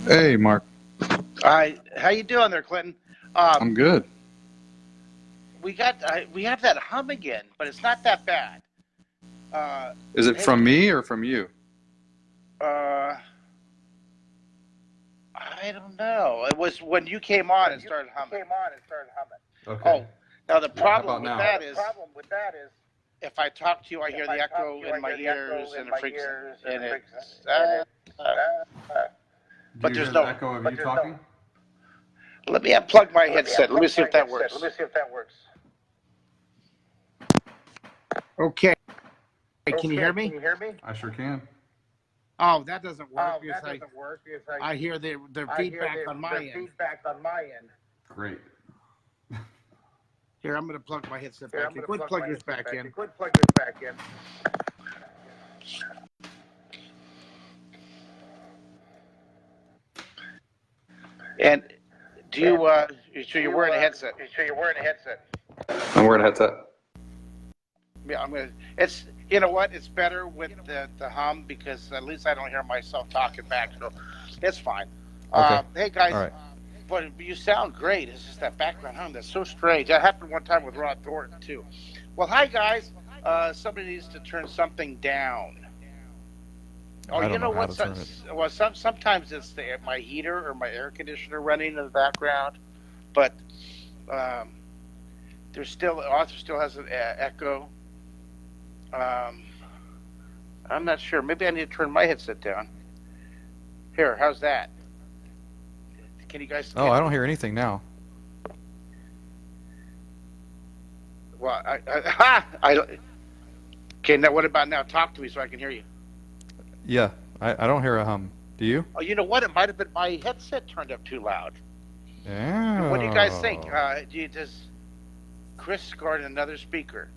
Hey, Mark. Hi, how you doing there, Clinton? I'm Um, good. we have that hum again, but it's not that bad. Uh, Is it hey, from me or from you? uh, I don't know. It was when you came on and started humming. Okay. Oh, now the How problem about with now? that is, if I talk to you, I hear the echo in my ears, and it freaks, and it's. Do But you hear there's the no. echo of you talking? Let me unplug my headset. Let me see if that works. Okay. Can you hear me? I sure can. Oh, that doesn't work because I hear the feedback on my end. Great. Here, I'm going to plug my headset back in. Go ahead and plug yours back in. And do you, so you're wearing a headset? I'm wearing a headset. Yeah, I'm going to, it's, you know what? It's better with the hum because at least I don't hear myself talking back. So it's fine. Okay. Hey, guys, All right. but you sound great. It's just that background hum that's so strange. That happened one time with Rod Thornton, too. Well, hi, guys. Somebody needs to turn something down. Oh, I you don't know know how what? to turn it. Well, sometimes it's my heater or my air conditioner running in the background, but um, there's still Arthur still has an echo. Um, I'm not sure. Maybe I need to turn my headset down. Here, how's that? Can you guys? Oh, I don't hear anything now. Well, okay. Now, what about now? Talk to me so I can hear you. Yeah, I don't hear a hum. Do you? Oh, you know what? It might have been my headset turned up too loud. What do you guys think? Oh. Does Chris guard another speaker?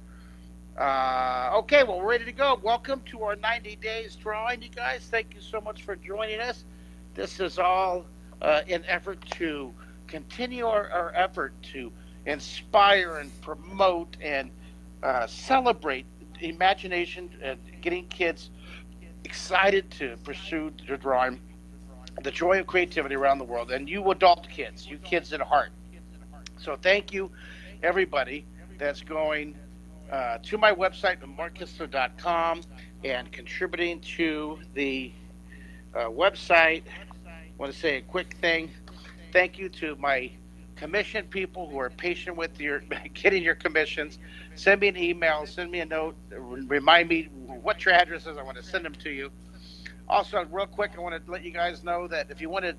Okay, well, we're ready to go. Welcome to our 90 days drawing, you guys. Thank you so much for joining us. This is all in effort to continue our effort to inspire and promote and celebrate imagination and getting kids excited to pursue the drawing, the joy of creativity around the world, and you adult kids, you kids at heart. So thank you, everybody that's going to my website, markkistler.com, and contributing to the website. I want to say a quick thing. Thank you to my commission people who are patient with your getting your commissions. Send me an email, send me a note, remind me what your address is. I want to send them to you. Also, real quick, I want to let you guys know that if you want to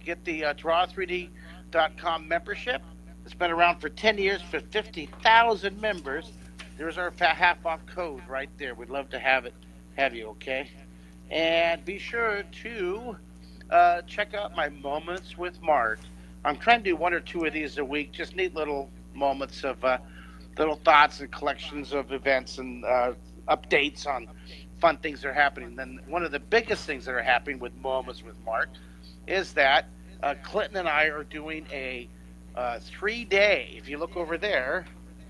get the draw3d.com membership, it's been around for 10 years for 50,000 members. There's our half off code right there. We'd love to have you, okay? And be sure to check out my Moments with Mark. I'm trying to do one or two of these a week, just neat little moments of little thoughts and collections of events and updates on fun things that are happening. Then one of the biggest things that are happening with Moments with Mark is that Clinton and I are doing a 3-day. If you look over there,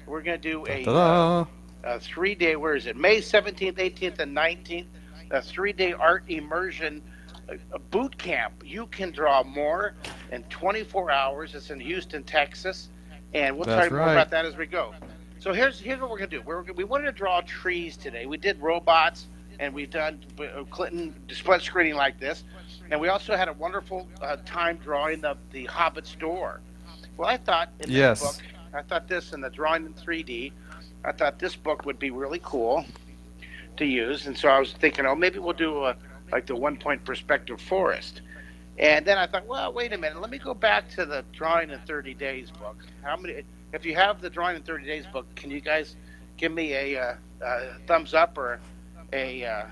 we're going to do Da-da-da. a 3-day. Where is it? May 17th, 18th, and 19th. A 3-day art immersion boot camp. You can draw more in 24 hours. It's in Houston, Texas, and we'll That's talk more right. about that as we go. So here's what we're gonna do. We wanted to draw trees today. We did robots, and we've done Clinton split screening like this, and we also had a wonderful time drawing the Hobbit's door. Well, I thought in this book, Yes. I thought this in the drawing in 3D. I thought this book would be really cool to use, and so I was thinking, oh, maybe we'll do like the 1 point perspective forest. And then I thought, well, wait a minute, let me go back to the drawing in 30 days book. How many? If you have the drawing in 30 days book, can you guys give me a thumbs up or a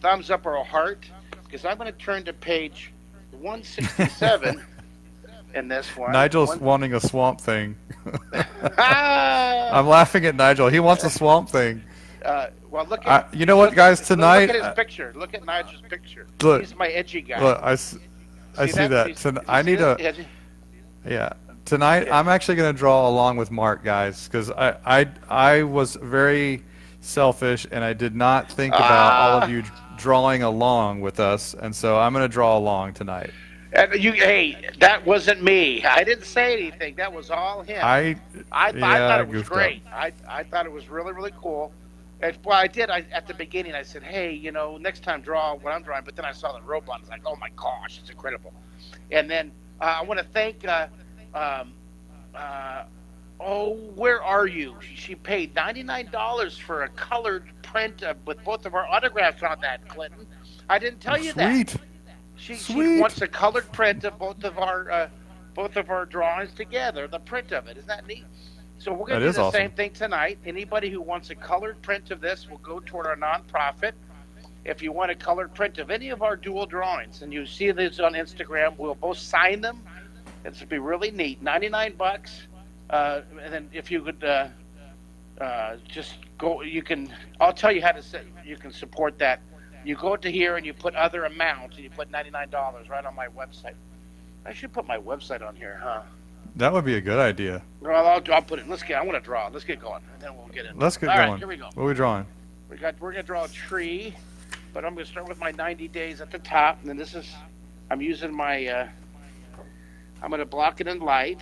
thumbs up or a heart? Because I'm going to turn to page 167 in this one. Nigel's wanting a swamp thing. Ah! I'm laughing at Nigel. He wants a swamp thing. Well, look at You know what, guys? Tonight, look at his picture. Look at Nigel's picture. look, He's my edgy guy. look. I see that. I need a. Yeah. Tonight, Okay. I'm actually going to draw along with Mark, guys, because I was very selfish and I did not think about all of you drawing along with us, and so I'm going to draw along tonight. Hey, that wasn't me. I didn't say anything. That was all him. I thought it was great. I thought it was really, really cool. And, well, I did. At the beginning, I said, hey, next time draw what I'm drawing. But then I saw the robot. I was like, oh, my gosh, it's incredible. And then I want to thank, where are you? She paid $99 for a colored print with both of our autographs on that, Clinton. I didn't tell you that. She wants a colored print of both of our drawings together. The print of it, isn't that neat? So we're going to do the same thing tonight. Anybody who wants a colored print of this will go toward our nonprofit. If you want a colored print of any of our dual drawings, and you see this on Instagram, we'll both sign them. It's be really neat. $99. And then if you could just go, I'll tell you how to you can support that. You go to here and you put other amounts, and you put $99 right on my website. I should put my website on here, huh? That would be a good idea. Well, I'll put it. I want to draw. Let's get going, and then we'll get in. Let's get going. All right, here we go. What are we drawing? We're gonna draw a tree, but I'm gonna start with my 90 days at the top, and then I'm using my. I'm gonna block it in light.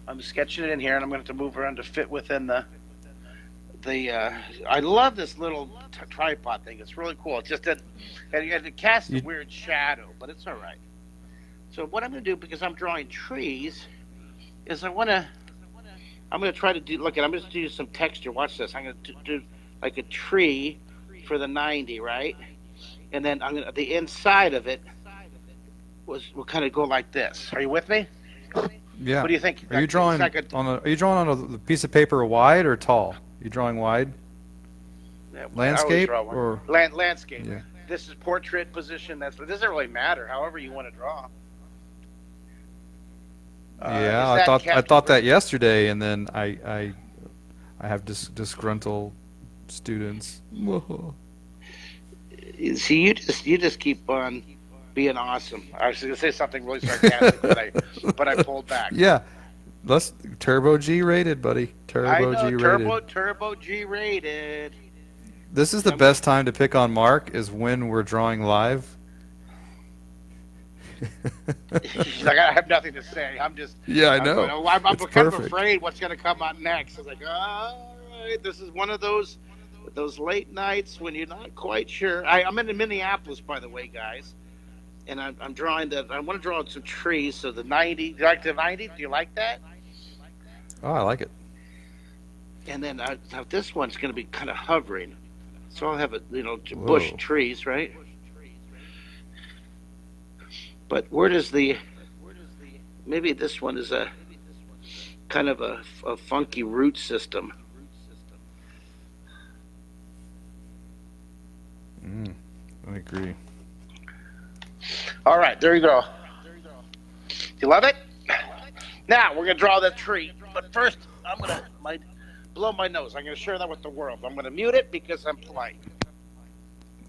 I'm sketching it in here, and I'm going to move around to fit within the. I love this little tripod thing. It's really cool. It's just that it casts a weird shadow, but it's all right. So what I'm going to do, because I'm drawing trees, is I'm going to try to do. I'm going to do some texture. Watch this. I'm going to do like a tree for the 90, right? And then the inside of it will kind of go like this. Are you with me? Yeah. What do you think? Are you drawing on a piece of paper wide or tall? Are you drawing wide? Yeah, landscape or landscape? Yeah. This is portrait position. It doesn't really matter. However you want to draw. Yeah, I thought that yesterday, and then I have disgruntled students. See, you just keep on being awesome. I was going to say something really sarcastic, but I pulled back. Yeah, let's Turbo G rated, buddy. Turbo G rated. This is the best time to pick on Mark is when we're drawing live. She's like, I have nothing to say. I'm just. Yeah, I know. I'm kind of afraid what's going to come out next. I was like, all right, this is one of those late nights when you're not quite sure. I'm in Minneapolis, by the way, guys, and I'm drawing I want to draw some trees. So the 90. Do you like the 90? Do you like that? Oh, I like it. And then now this one's going to be kind of hovering, so I'll have bush trees, right? But where does maybe this one is a kind of a funky root system. I agree. All right, there you go. You love it? Now we're gonna draw the tree, but first I'm gonna blow my nose. I'm gonna share that with the world. I'm gonna mute it because I'm polite.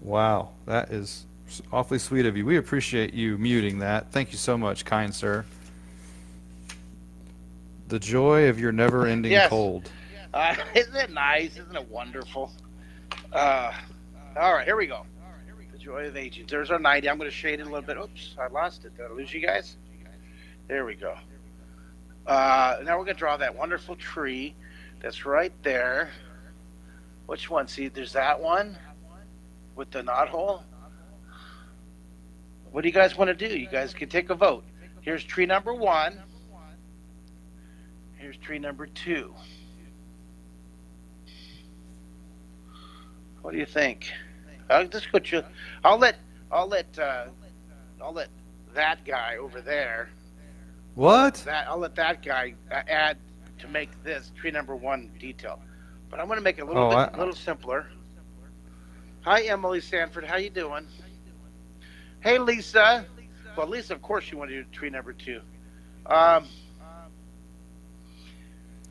Wow, that is awfully sweet of you. We appreciate you muting that. Thank you so much, kind sir. The joy of your never-ending cold. Isn't it nice? Isn't it wonderful? All right, here we go. The joy of aging. There's our 90. I'm going to shade it a little bit. Oops, I lost it. Did I lose you guys? There we go. Now we're going to draw that wonderful tree that's right there. Which one? See, there's that one with the knothole. What do you guys want to do? You guys can take a vote. Here's tree number 1. Here's tree number 2. What do you think? I'll let that guy over there. What? I'll let that guy add to make this tree number 1 detail. But I'm going to make it a little simpler. Hi, Emily Sanford. How you doing? Hey, Lisa. Well, Lisa, of course, you want to do tree number 2.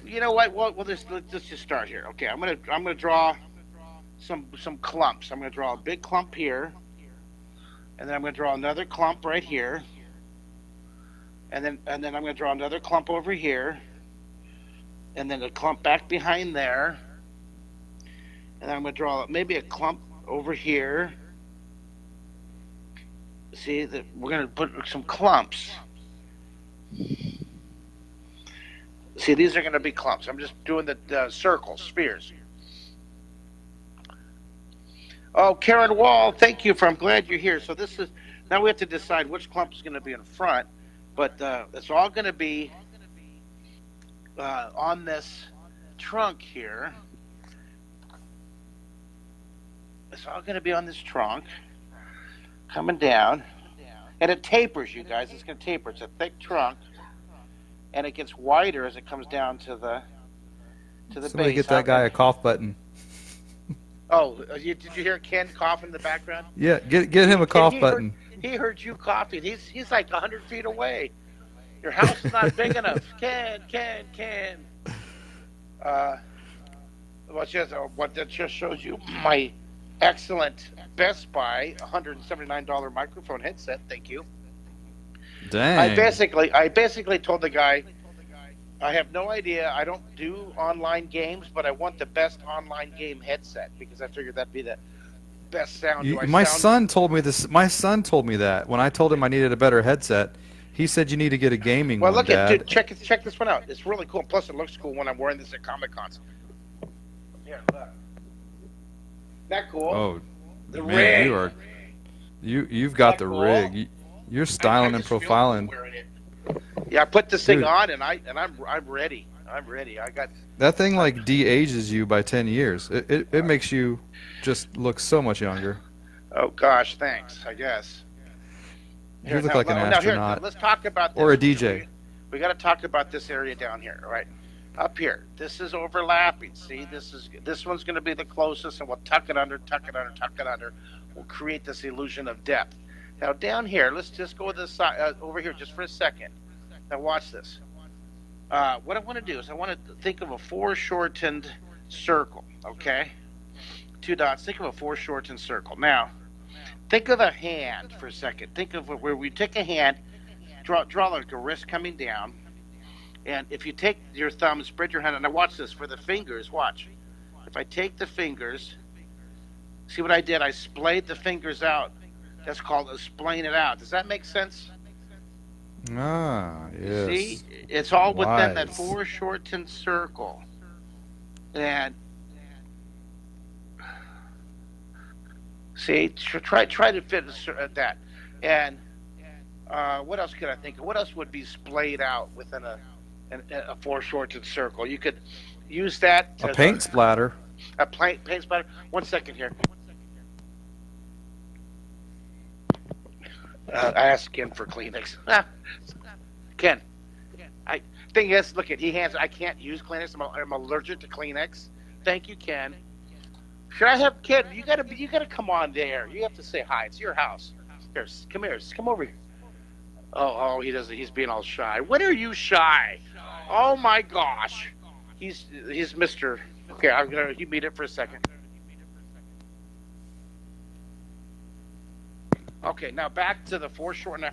You know what? Well, let's just start here. Okay, I'm gonna draw some clumps. I'm gonna draw a big clump here, and then I'm gonna draw another clump right here, and then I'm gonna draw another clump over here, and then a clump back behind there, and then I'm gonna draw maybe a clump over here. See that we're going to put some clumps. See, these are going to be clumps. I'm just doing the circles, spheres. Oh, Karen Wall, thank you I'm glad you're here. So this is, now we have to decide which clump is going to be in front, but it's all going to be on this trunk here. It's all going to be on this trunk, coming down, and it tapers, you guys. It's going to taper. It's a thick trunk, and it gets wider as it comes down to the Somebody base. get that guy a cough button. Oh, did you hear Ken cough in the background? Yeah, get him a cough button. He heard you coughing. He's like 100 feet away. Your house is not big enough. Ken. What that just shows you my excellent Best Buy $179 microphone headset. Thank you. Dang. I basically told the guy, I have no idea. I don't do online games, but I want the best online game headset because I figured that'd be the best sound. My son told me this. My son told me that when I told him I needed a better headset. He said you need to get a gaming one. Well, look Dad. dude, check this one out. It's really cool. Plus, it looks cool when I'm wearing this at Comic Cons. Here, look. That cool? Oh, the man, rig. you've got the cool? rig. You're styling and profiling. Yeah, I put this thing Dude. on and I'm ready. I'm ready. I got That thing like de-ages you by 10 years. It makes you just look so much younger. Oh gosh, thanks. I guess. You look like an astronaut. Let's talk about this. Or a DJ. We got to talk about this area down here, all right? Up here. This is overlapping. See, this one's going to be the closest, and we'll tuck it under. We'll create this illusion of depth. Now down here, let's just go to the side over here just for a second. Now watch this. What I want to do is I want to think of a foreshortened circle. Okay, 2 dots. Think of a foreshortened circle. Now, think of a hand for a second. Think of where we take a hand, draw like a wrist coming down, and if you take your thumb and spread your hand, and now watch this for the fingers. Watch. If I take the fingers, see what I did? I splayed the fingers out. That's called splaying it out. Does that make sense? Ah, yes. See, it's all within that Wise. foreshortened circle, and see, try to fit that. And what else could I think of? What else would be splayed out within a foreshortened circle? You could use that. A paint splatter. A paint splatter. 1 second here. I asked Ken for Kleenex. Ken, thing is, look at he hands. I can't use Kleenex. I'm allergic to Kleenex. Thank you, Ken. Should I have Ken? You gotta come on there. You have to say hi. It's your house. Here, come over here. Oh, he doesn't. He's being all shy. When are you shy? Oh my gosh, he's Mr. Okay, I'm gonna. You meet it for a second. Okay, now back to the foreshortened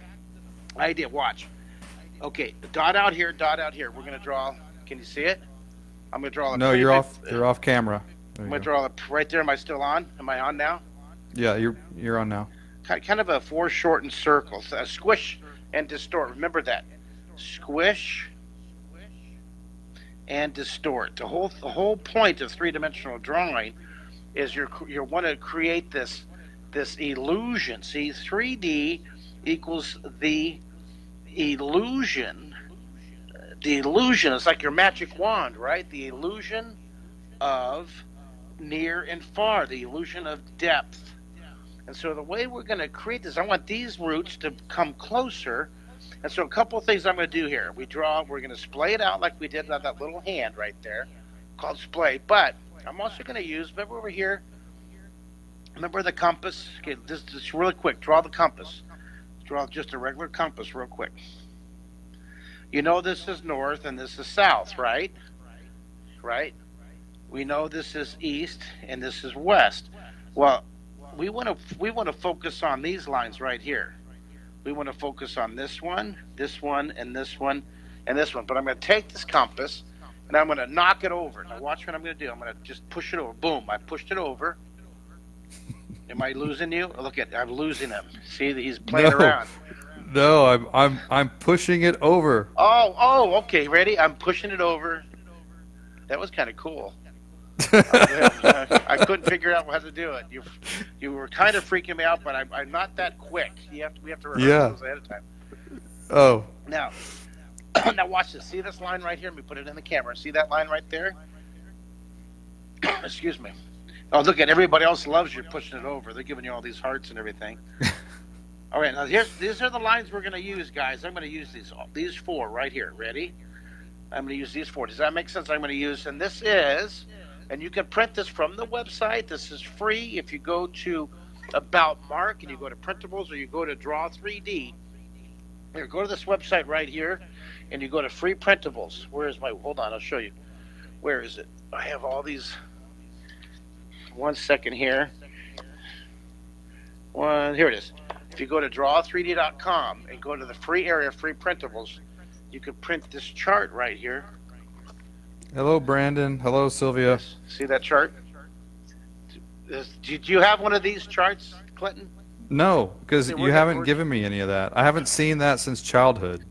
idea. Watch. Okay, dot out here. We're going to draw. Can you see it? I'm going to draw. No, you're off. You're off camera. I'm going to draw right there. Am I still on? Am I on now? Yeah, you're on now. Kind of a foreshortened circle. So squish and distort. Remember that. Squish and distort. The whole point of three-dimensional drawing is you want to create this illusion. See, 3D equals the illusion. The illusion is like your magic wand, right? The illusion of near and far, the illusion of depth. And so the way we're going to create this, I want these roots to come closer. And so a couple of things I'm going to do here. We're going to splay it out like we did on that little hand right there called splay. But I'm also going to use, remember over here, remember the compass? Okay, this really quick. Draw the compass. Draw just a regular compass real quick. You know this is north and this is south, right? Right? We know this is east and this is west. Well, we want to focus on these lines right here. We want to focus on this one, and this one, and this one. But I'm going to take this compass and I'm going to knock it over. Now watch what I'm going to do. I'm going to just push it over. Boom! I pushed it over. Am I losing you? Look at, I'm losing him. See, he's playing around. No, I'm pushing it over. Oh, okay. Ready? I'm pushing it over. That was kind of cool. I couldn't figure out how to do it. You were kind of freaking me out, but I'm not that quick. We have to rehearse those ahead of time. Oh. Now watch this. See this line right here? Let me put it in the camera. See that line right there? Excuse me. Oh, look at everybody else loves you pushing it over. They're giving you all these hearts and everything. All right, now these are the lines we're going to use, guys. I'm going to use these 4 right here. Ready? I'm going to use these 4. Does that make sense? I'm going to use, and this is, and you can print this from the website. This is free. If you go to About Mark and you go to Printables or you go to Draw 3D, here, go to this website right here, and you go to Free Printables. Where is my? Hold on, I'll show you. Where is it? I have all these. 1 second here. Here it is. If you go to draw3d.com and go to the free area, Free Printables, you can print this chart right here. Hello, Brandon. Hello, Sylvia. See that chart? Did you have one of these charts, Clinton? No, because you haven't given me any of that. I haven't seen that since childhood.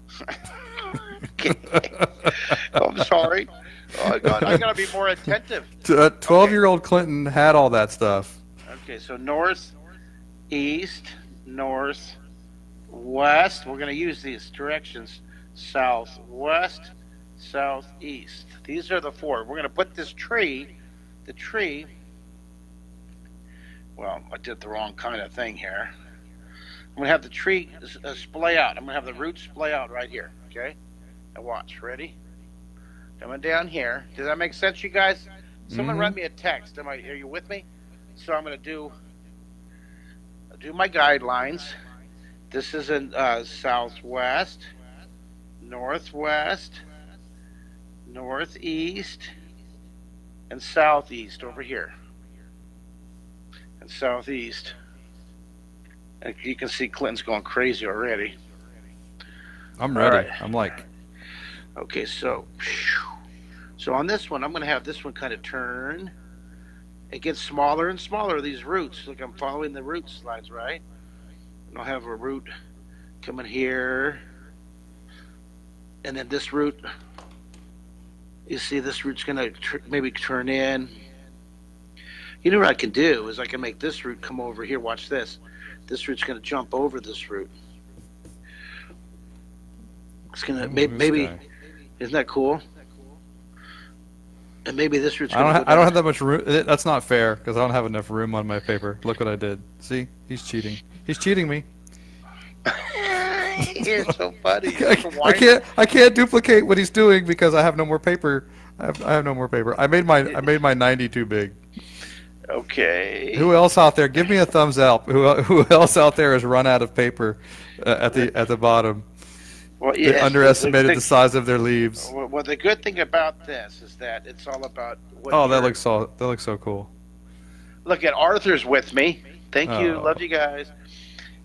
I'm sorry. Oh, God, I got to be more attentive. 12-year-old Clinton had all that stuff. Okay, so north, east, north, west. We're going to use these directions. South, west, southeast. These are the 4. We're going to put this tree, well, I did the wrong kind of thing here. I'm going to have the tree splay out. I'm going to have the roots splay out right here, okay? Now watch, ready? Coming down here. Does that make sense, you guys? Someone write me a text. Are you with me? So I'm going to do my guidelines. This is in southwest, northwest, northeast, and southeast over here. And southeast. And you can see Clinton's going crazy already. I'm ready. Right. I'm like. Okay, so on this one, I'm going to have this one kind of turn. It gets smaller and smaller, these roots. Look, I'm following the root slides, right? And I'll have a root coming here. And then this root, you see this root's going to maybe turn in. You know what I can do is I can make this root come over here. Watch this. This root's going to jump over this root. It's going to maybe. Isn't that cool? And maybe this root's going to I don't have that much room. That's not fair because I don't have enough room on my paper. Look what I did. See? He's cheating. He's cheating me. You're so funny. I can't duplicate what he's doing because I have no more paper. I have no more paper. I made my 90 too big. Okay. Who else out there? Give me a thumbs up. Who else out there has run out of paper at the bottom? Well, yes, they underestimated the size of their leaves. Well, the good thing about this is that it's all about. That looks so cool. Look at Arthur's with me. Thank you. Love you guys.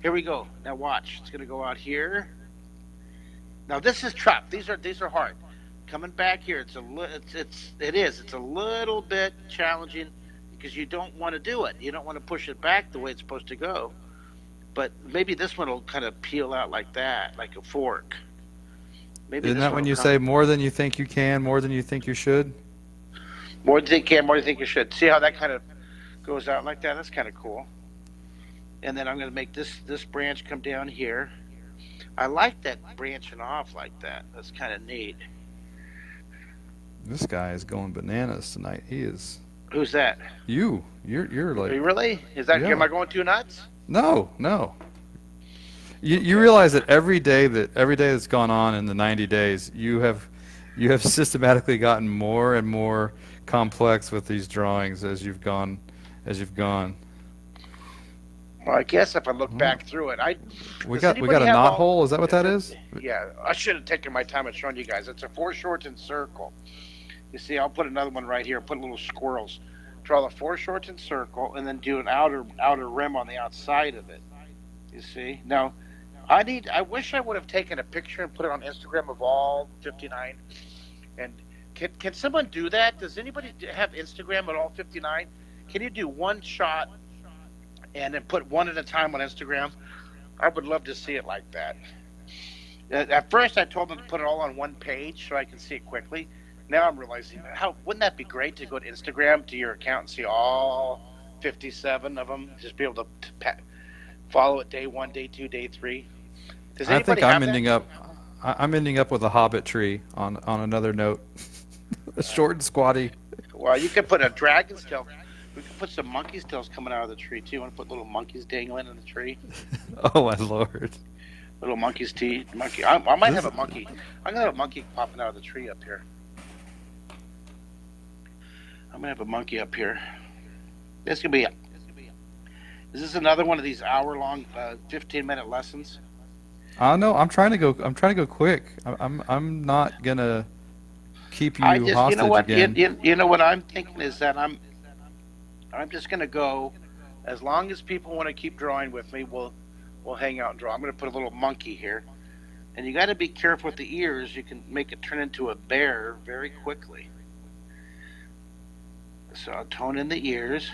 Here we go. Now watch. It's gonna go out here. Now this is tough. These are hard. Coming back here, it's a little bit challenging because you don't want to do it. You don't want to push it back the way it's supposed to go. But maybe this one will kind of peel out like that, like a fork. Maybe isn't that when you say more than you think you can, more than you think you should? More than you can, more than you think you should. See how that kind of goes out like that? That's kind of cool. And then I'm going to make this branch come down here. I like that branching off like that. That's kind of neat. This guy is going bananas tonight. He is. Who's that? You're like. Are you really? Is that? Yeah. Am I going too nuts? No. You realize that every day that's gone on in the 90 days, you have systematically gotten more and more complex with these drawings as you've gone. Well, I guess if I look back through it, we got a knot hole. Is that what that is? Yeah, I should have taken my time and shown you guys. It's a foreshortened circle. You see, I'll put another one right here. Put little squirrels. Draw the foreshortened circle and then do an outer rim on the outside of it. You see? Now, I wish I would have taken a picture and put it on Instagram of all 59. And can someone do that? Does anybody have Instagram at all 59? Can you do one shot and then put one at a time on Instagram. I would love to see it like that. At first, I told them to put it all on one page so I can see it quickly. Now I'm realizing, wouldn't that be great to go to Instagram to your account and see all 57 of them? Just be able to follow it day 1, day 2, day 3. Does I anybody think have I'm that? I'm ending up with a hobbit tree on another note. Short and squatty. Well, you could put a dragon's tail. We could put some monkey's tails coming out of the tree too. You want to put little monkeys dangling in the tree? Oh my lord. Little monkey's teeth. Monkey. I might have a monkey. I'm gonna have a monkey popping out of the tree up here. I'm gonna have a monkey up here. This could be. Is this another one of these hour-long, 15-minute lessons? No, I'm trying to go. I'm trying to go quick. I'm not gonna keep you hostage you know what? again. You know what I'm thinking is that I'm just gonna go. As long as people want to keep drawing with me, we'll hang out and draw. I'm gonna put a little monkey here, and you got to be careful with the ears. You can make it turn into a bear very quickly. So I'll tone in the ears.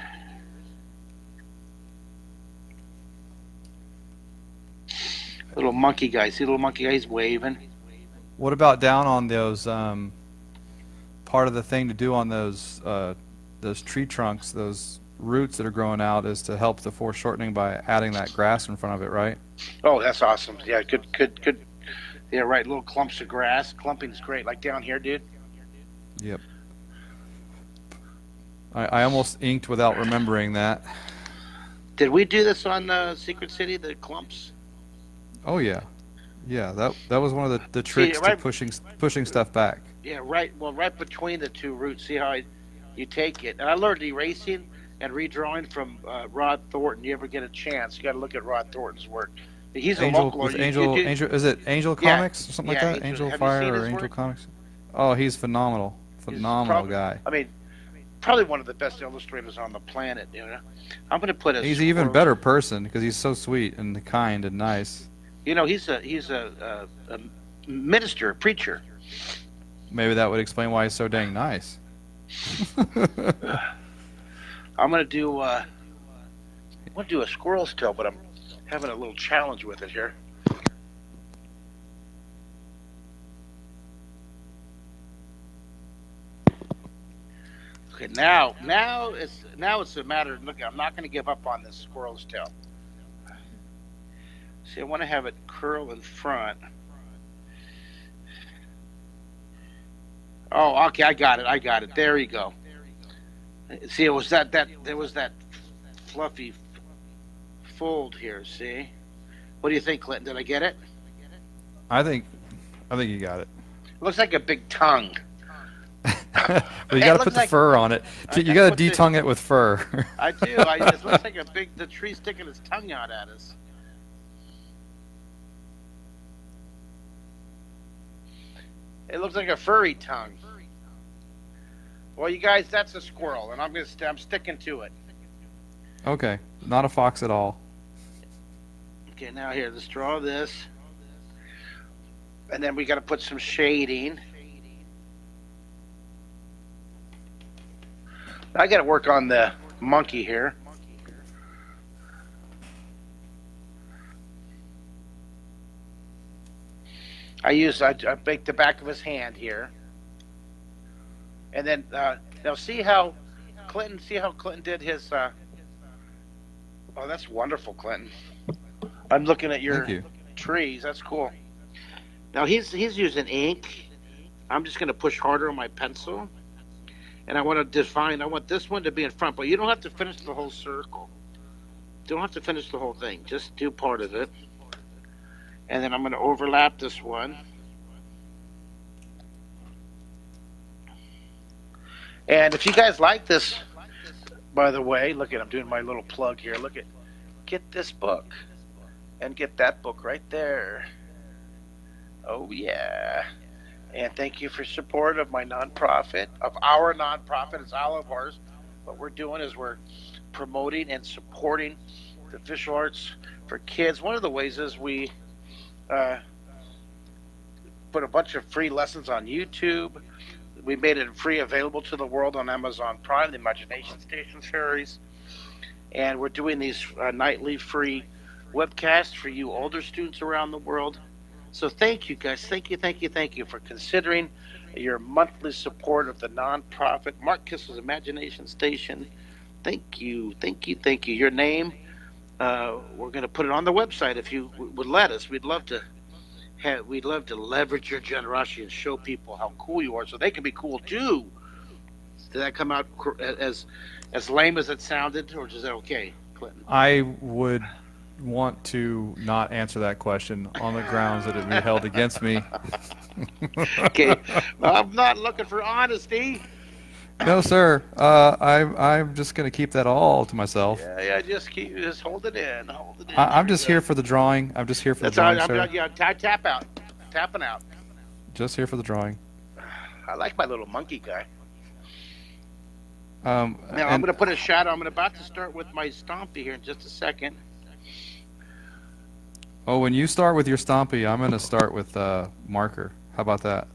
Little monkey guy. See little monkey guy? He's waving. What about down on those part of the thing to do on those tree trunks, those roots that are growing out, is to help the foreshortening by adding that grass in front of it, right? Oh, that's awesome. Yeah, good. Yeah, right. Little clumps of grass. Clumping's great. Like down here, dude. Yep. I almost inked without remembering that. Did we do this on Secret City? The clumps. Oh yeah, yeah. That was one of the tricks right, to pushing stuff back. Yeah, right. Well, right between the two roots. See how you take it. And I learned erasing and redrawing from Rod Thornton. You ever get a chance, you got to look at Rod Thornton's work. He's a local. Angel. Is it Angel Comics or something like that? Angel Fire or Angel work? Comics? Oh, he's phenomenal. Phenomenal guy. I mean, probably one of the best illustrators on the planet. You know, I'm going to put a. He's an even better person because he's so sweet and kind and nice. You know, he's a minister, a preacher. Maybe that would explain why he's so dang nice. I'm gonna do a squirrel's tail, but I'm having a little challenge with it here. Okay, now it's a matter of, look, I'm not gonna give up on this squirrel's tail. See, I want to have it curl in front. Oh, okay, I got it. There you go. See, it was there was that fluffy fold here. See, what do you think, Clinton? Did I get it? I think you got it. It looks like a big tongue. But you got to put the fur on it. You got to de-tongue it with fur. I do. It looks like the tree sticking its tongue out at us. It looks like a furry tongue. Well, you guys, that's a squirrel, and I'm sticking to it. Okay, not a fox at all. Okay, now here, let's draw this, and then we got to put some shading. I got to work on the monkey here. I baked the back of his hand here, and then now see how Clinton did his. Oh, that's wonderful, Clinton. I'm looking at your trees. That's cool. Now he's using ink. I'm just going to push harder on my pencil, and I want to define. I want this one to be in front, but you don't have to finish the whole circle. Don't have to finish the whole thing. Just do part of it. And then I'm going to overlap this one. And if you guys like this, by the way, look at, I'm doing my little plug here. Look at, get this book and get that book right there. Oh, yeah. And thank you for support of my nonprofit, of our nonprofit. It's all of ours. What we're doing is we're promoting and supporting the visual arts for kids. One of the ways is we put a bunch of free lessons on YouTube. We made it free available to the world on Amazon Prime, the Imagination Station series. and we're doing these nightly free webcasts for you older students around the world. So thank you guys. Thank you for considering your monthly support of the nonprofit Mark Kistler's Imagination Station. Thank you. Your name, we're going to put it on the website if you would let us. We'd love to leverage your generosity and show people how cool you are, so they can be cool too. Did that come out as lame as it sounded, or is that okay, Clinton? I would want to not answer that question on the grounds that it would be held against me. Okay, I'm not looking for honesty. No, sir. I'm just going to keep that all to myself. Yeah. Just hold it in. I'm just here for the drawing. I'm just here for the drawing, sir. Tapping out. Just here for the drawing. I like my little monkey guy. Now I'm going to put a shadow. I'm about to start with my Stompy here in just a second. Oh, when you start with your Stompy, I'm going to start with marker. How about that?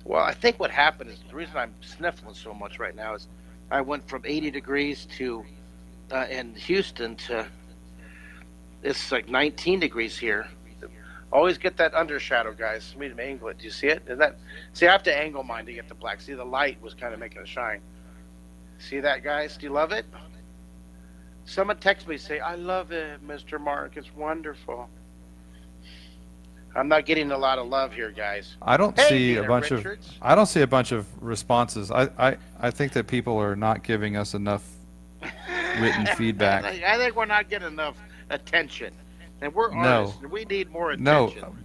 Well, I think what happened is the reason I'm sniffling so much right now is I went from 80 degrees to in Houston to it's like 19 degrees here. Always get that undershadow, guys. Let me angle it. Do you see it? See, I have to angle mine to get the black. See, the light was kind of making it shine. See that, guys? Do you love it? Someone text me, say, I love it, Mr. Mark. It's wonderful. I'm not getting a lot of love here, guys. I don't see a bunch Richards. I don't see a bunch of responses. I think that people are not giving us enough written feedback. I think we're not getting enough attention. And we're artists, and we need more attention. No,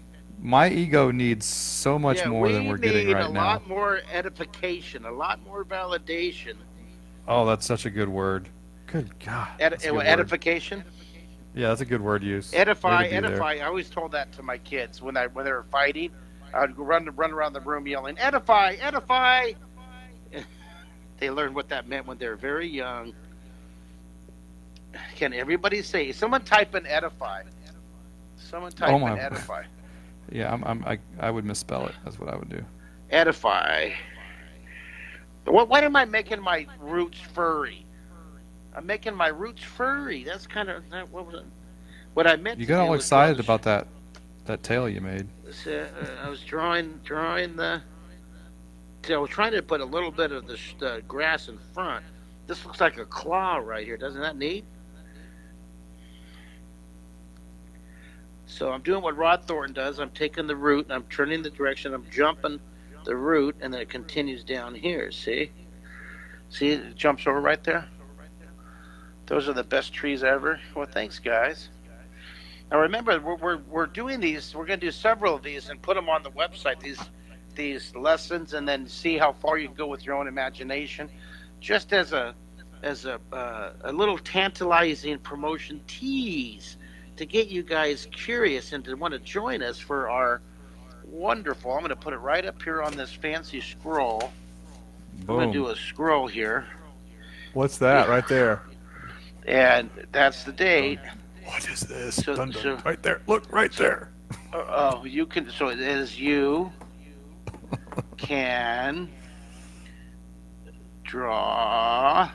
my ego needs so much more than we're getting right now. We need a lot more edification, a lot more validation. Oh, that's such a good word. Good God. Edification? Yeah, that's a good word use. Edify. I always told that to my kids when they were fighting. I'd run around the room yelling, edify. They learned what that meant when they were very young. Can everybody say? Someone type in edify. Someone type in edify. Yeah, I would misspell it. That's what I would do. Edify. Why am I making my roots furry? I'm making my roots furry. That's kind of what I meant. You got all excited about that tail you made. I was drawing the. I was trying to put a little bit of the grass in front. This looks like a claw right here. Doesn't that neat? So I'm doing what Rod Thornton does. I'm taking the root and I'm turning the direction. I'm jumping the root, and then it continues down here. See, it jumps over right there. Those are the best trees ever. Well, thanks, guys. Now remember, we're doing these. We're going to do several of these and put them on the website. These lessons, and then see how far you can go with your own imagination. Just as a little tantalizing promotion tease to get you guys curious and to want to join us for our wonderful. I'm going to put it right up here on this fancy scroll. Boom. I'm going to do a scroll here. What's that right there? And that's the date. What is this? So, right there. Look, right there. You can. So it is you can draw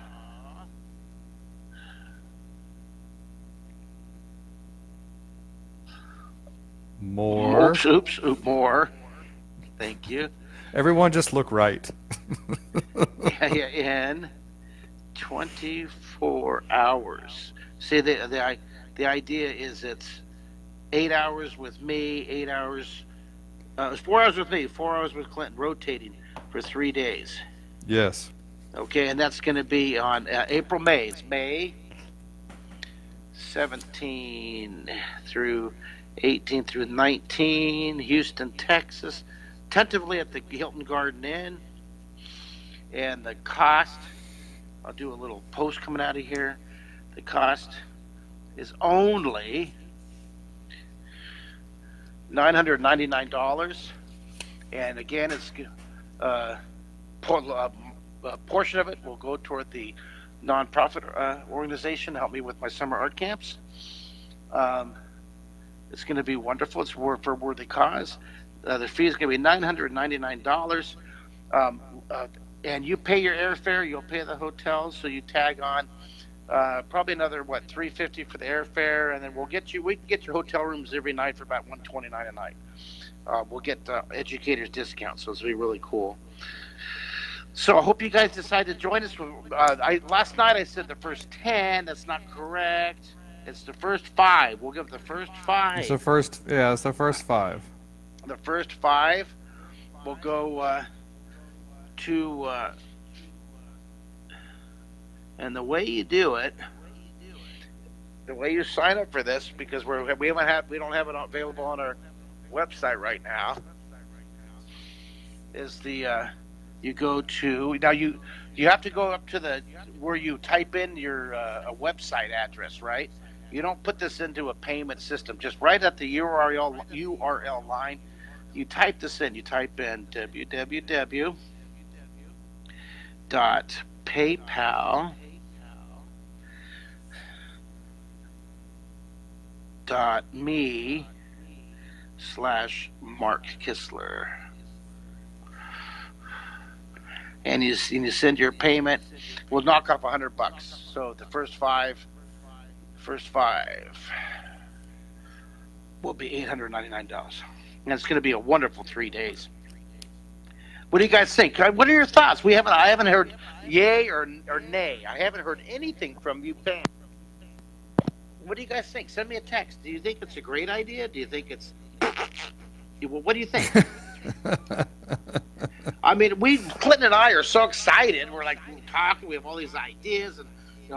more. Oops, more. Thank you. Everyone just look right. In 24 hours. See, the idea is it's 8 hours with me, 8 hours. It's 4 hours with me, 4 hours with Clinton, rotating for 3 days. Yes. Okay, and that's going to be on May. It's May 17 through 18 through 19, Houston, Texas, tentatively at the Hilton Garden Inn. And the cost, I'll do a little post coming out of here. The cost is only $999, and again, it's a portion of it will go toward the nonprofit organization to help me with my summer art camps. It's going to be wonderful. It's for a worthy cause. The fee is going to be $999. and you pay your airfare, you'll pay the hotel, so you tag on probably another $350 for the airfare, and then we can get your hotel rooms every night for about $129 a night. We'll get educators discounts, so it's be really cool. So I hope you guys decide to join us. Last night I said the first 10. That's not correct. It's the first 5. We'll give the first 5. It's the first 5. The first 5 will go to, and the way you do it, the way you sign up for this, because we don't have it available on our website right now, is you go to, now you have to go up to where you type in your a website address, right? You don't put this into a payment system. Just right at the URL line, you type this in. You type in www.paypal.me/Mark Kistler. And you send your payment. We'll knock off $100. So the first five will be $899, and it's going to be a wonderful 3 days. What do you guys think? What are your thoughts? I haven't heard yay or nay. I haven't heard anything from you, fans. What do you guys think? Send me a text. Do you think it's a great idea? Do you think it's? What do you think? I mean, Clinton and I are so excited. We're talking. We have all these ideas, and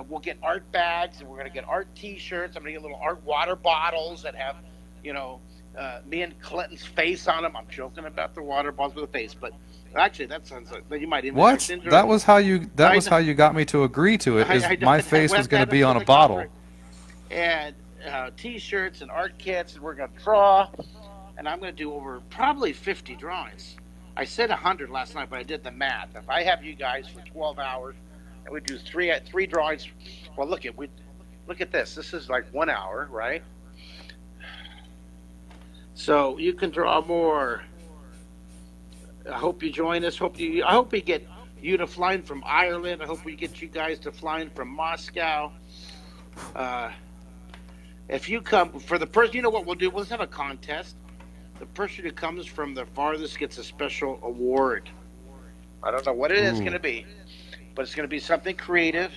we'll get art bags, and we're going to get art T-shirts. I'm going to get little art water bottles that have, me and Clinton's face on them. I'm joking about the water bottles with a face, but actually, that sounds like you might even. What? That was how you got me to agree to it. My face was going to be on a bottle. And T-shirts and art kits, and we're going to draw, and I'm going to do over probably 50 drawings. I said 100 last night, but I did the math. If I have you guys for 12 hours, and we do three drawings, well, look at this. This is like 1 hour, right? So you can draw more. I hope you join us. I hope we get you to fly in from Ireland. I hope we get you guys to fly in from Moscow. If you come for the person, you know what we'll do? We'll have a contest. The person who comes from the farthest gets a special award. I don't know what it is going to be, but it's going to be something creative.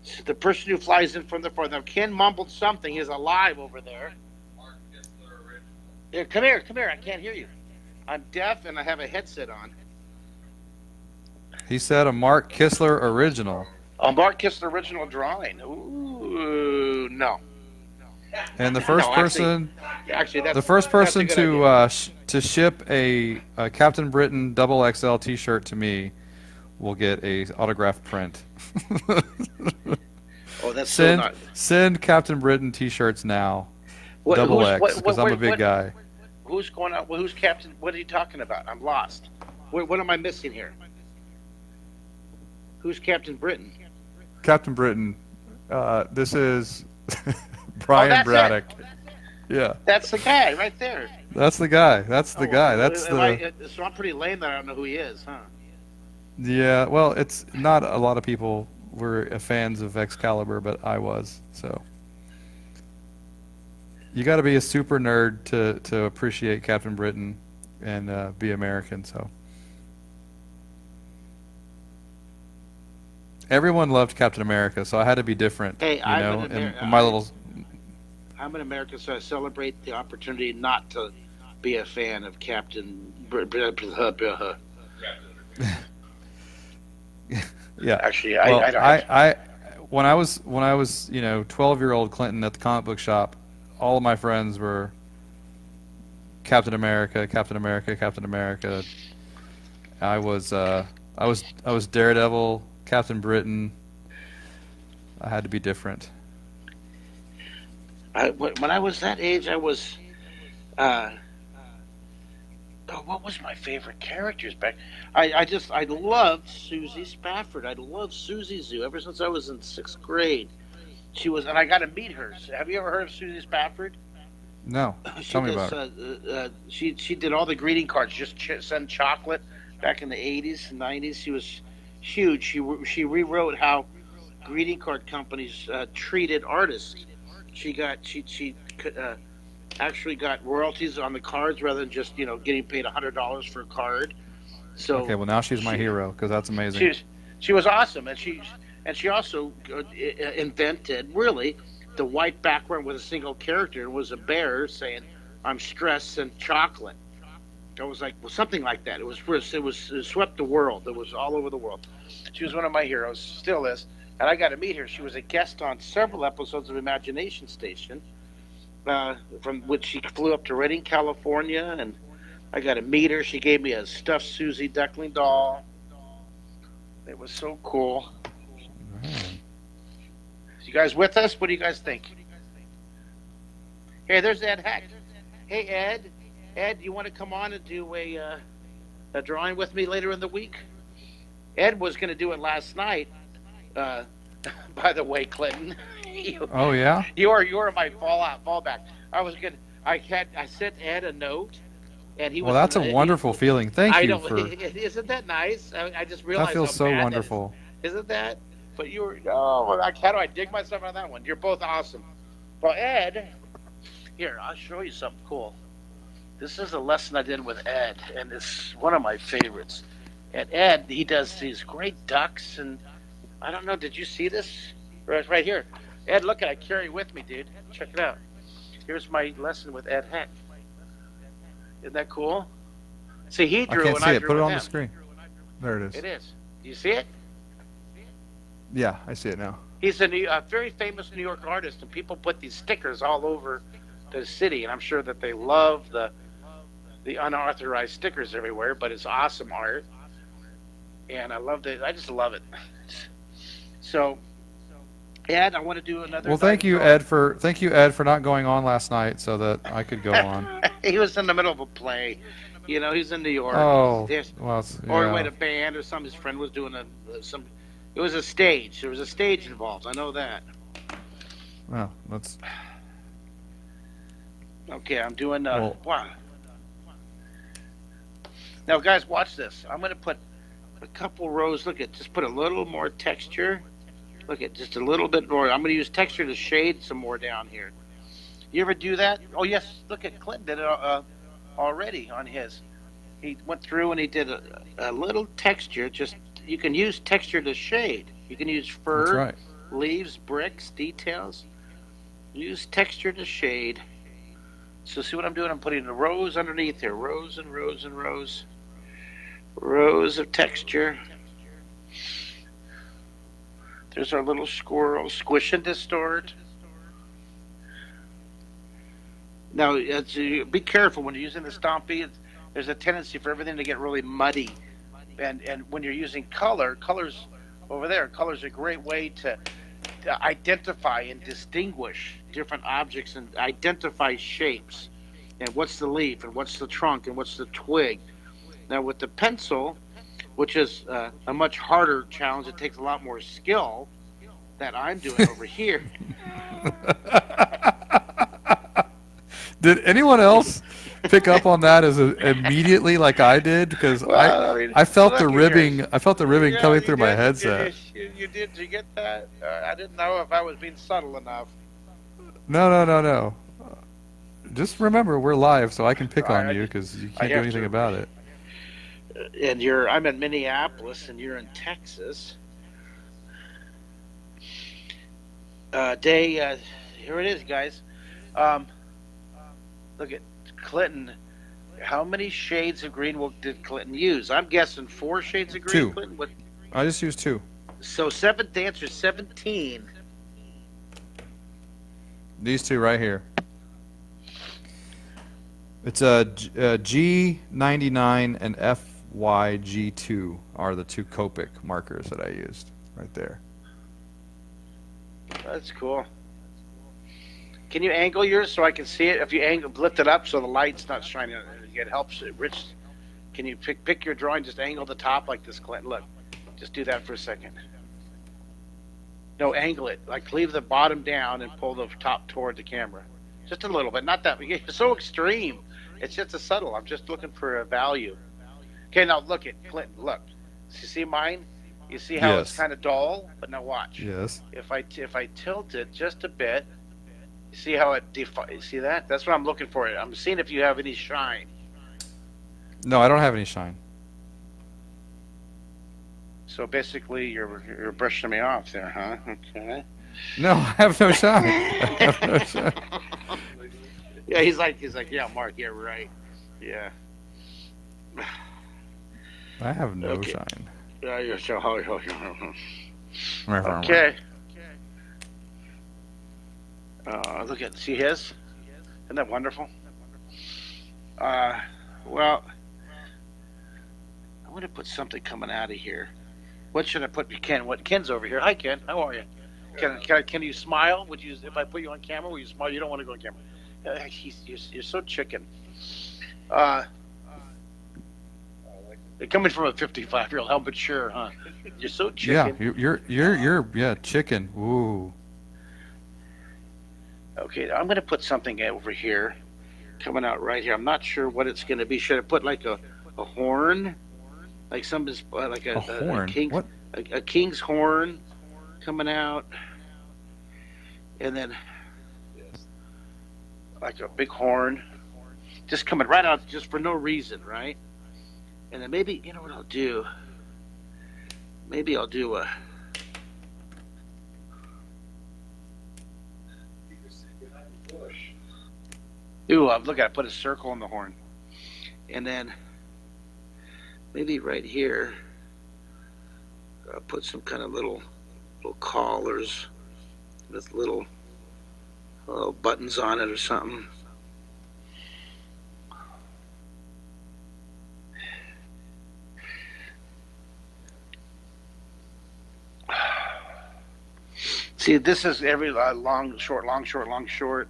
So the person who flies in from the farthest. Now, Ken mumbled something. He's alive over there. Mark Kistler original. Yeah, come here. I can't hear you. I'm deaf and I have a headset on. He said a Mark Kistler original. A Mark Kistler original drawing. Ooh, no. And the first person, actually, the first person to ship a Captain Britain XXL T-shirt to me will get a autographed print. Oh, that's send Captain Britain T-shirts now. XX, because I'm a big guy. Who's going out? Who's Captain? What are you talking about? I'm lost. What am I missing here? Who's Captain Britain? Captain Britain. This is Brian Braddock. Yeah. That's the guy right there. That's the guy. So I'm pretty lame that I don't know who he is, huh? Yeah. Well, it's not a lot of people were fans of Excalibur, but I was. So you got to be a super nerd to appreciate Captain Britain and be American. So everyone loved Captain America, so I had to be different. Hey, I'm an American, so I celebrate the opportunity not to be a fan of Captain Britain. Yeah. Actually, well, I when I was 12-year-old Clinton at the comic book shop, all of my friends were Captain America. I was Daredevil, Captain Britain. I had to be different. When I was that age, I was. What was my favorite characters back? I loved Susie Spafford. I loved Susie Zoo ever since I was in 6th grade. She was, and I got to meet her. Have you ever heard of Susie Spafford? No. Tell me about it. She did all the greeting cards. Just send chocolate back in the 80s and 90s. She was huge. She rewrote how greeting card companies treated artists. She actually got royalties on the cards rather than just getting paid $100 for a card. So Okay, well now she's my hero because that's amazing. she was awesome, and she also invented really the white background with a single character. It was a bear saying, "I'm stressed and chocolate." It was like something like that. It swept the world. It was all over the world. She was one of my heroes, still is, and I got to meet her. She was a guest on several episodes of Imagination Station, from which she flew up to Redding, California, and I got to meet her. She gave me a stuffed Susie Duckling doll. It was so cool. You guys with us? What do you guys think? Hey, there's Ed Heck. Hey, Ed. Ed, you want to come on and do a drawing with me later in the week? Ed was going to do it last night. By the way, Clinton. Oh yeah. You are my fallback. I sent Ed a note, and he was. Well, that's a wonderful feeling. Thank you know, for. Isn't that nice? I just realized That feels how so bad wonderful. Isn't that? But you were. Oh, how do I dig myself on that one? You're both awesome. Well, Ed, here I'll show you something cool. This is a lesson I did with Ed, and it's one of my favorites. And Ed, he does these great ducks, and I don't know. Did you see this? Right here. Ed, look, I carry with me, dude. Check it out. Here's my lesson with Ed Heck. Isn't that cool? See, he drew I can't and see I it. drew Put it with on him. the screen. There it is. It is. Do you see it? Yeah, I see it now. He's a very famous New York artist, and people put these stickers all over the city, and I'm sure that they love the unauthorized stickers everywhere, but it's awesome art, and I just love it. So, Ed, I want to do another. Well, thank you, Ed, for not going on last night so that I could go on. He was in the middle of a play. He's in New York. Oh, There's- well, Or he yeah. had a band or something. His friend was doing some. It was a stage. There was a stage involved. I know that. Well, that's. Okay, I'm doing. Well- Wow. Now, guys, watch this. I'm going to put a couple rows. Look at, just put a little more texture. Look at just a little bit more. I'm going to use texture to shade some more down here. You ever do that? Oh yes. Look at Clinton did it already on his. He went through and he did a little texture. Just you can use texture to shade. You can use fur, That's right. leaves, bricks, details. Use texture to shade. So see what I'm doing? I'm putting the rows underneath here. Rows and rows and rows. Rows of texture. There's our little squirrel. Squish and distort. Now, be careful when you're using the Stompy. There's a tendency for everything to get really muddy. And when you're using colors over there, color's a great way to identify and distinguish different objects and identify shapes. And what's the leaf, and what's the trunk, and what's the twig. Now, with the pencil, which is a much harder challenge, it takes a lot more skill that I'm doing over here. Did anyone else pick up on that immediately like I did? Because Well, I felt look the at ribbing. yours. I felt the ribbing Yeah, coming you through my did. headset. You did. Did you get that? I didn't know if I was being subtle enough. No. Just remember, we're live, so I can pick on you because you I can't do have anything to. about it. And I'm in Minneapolis, and you're in Texas. Here it is, guys. Look at Clinton. How many shades of green did Clinton use? I'm guessing 4 shades of green. 2. Clinton. I just used 2. So the answer is 17. These 2 right here. It's a G99 and FYG2 are the 2 Copic markers that I used right there. That's cool. Can you angle yours so I can see it? If you lift it up so the light's not shining, it helps it rich. Can you pick your drawing, just angle the top like this, Clinton? Look, just do that for a second. No, angle it. Like leave the bottom down and pull the top toward the camera. Just a little bit, not that. It's so extreme. It's just a subtle. I'm just looking for a value. Okay, now look at Clinton. Look, you see mine? You see how it's Yes. kind of dull? But now watch. Yes. If I tilt it just a bit, you see how it you see that? That's what I'm looking for. I'm seeing if you have any shine. No, I don't have any shine. So basically, you're brushing me off there, huh? Okay. No, I have no shine. I have no shine. Yeah, he's like, yeah, Mark, yeah, right, yeah. I have no Okay. shine. Yeah, you're so. Okay. Okay. Look at see his. Isn't that wonderful? Well, I want to put something coming out of here. What should I put? Ken. What? Ken's over here. Hi, Ken. How are you? Can you smile? Would you? If I put you on camera, will you smile? You don't want to go on camera. You're so chicken. Coming from a 55-year-old, how mature, huh? You're so Yeah, chicken. you're chicken. Ooh. Okay, I'm going to put something over here, coming out right here. I'm not sure what it's going to be. Should I put like a horn, like something's like A horn? king, What? a king's horn coming out, and then like a big horn, just coming right out, just for no reason, right? And then maybe you know what I'll do. Maybe I'll do a. Ooh, look at I put a circle in the horn, and then maybe right here, I'll put some kind of little collars with little buttons on it or something. See, this is every long, short, long, short, long, short.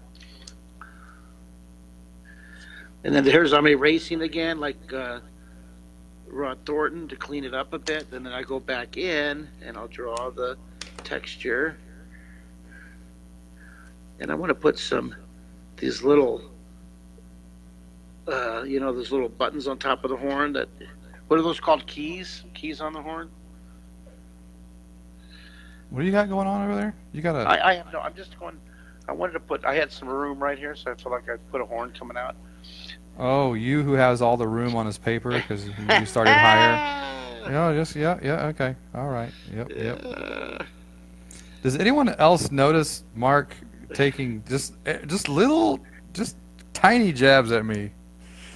And then here's I'm erasing again, like Rod Thornton, to clean it up a bit. And then I go back in and I'll draw the texture. And I want to put these little, those little buttons on top of the horn. What are those called? Keys? Keys on the horn? What do you got going on over there? You got a. I have no. I'm just going. I had some room right here, so I feel like I put a horn coming out. Oh, you who has all the room on his paper because you started higher. Okay, all right, yep. Does anyone else notice Mark taking just tiny jabs at me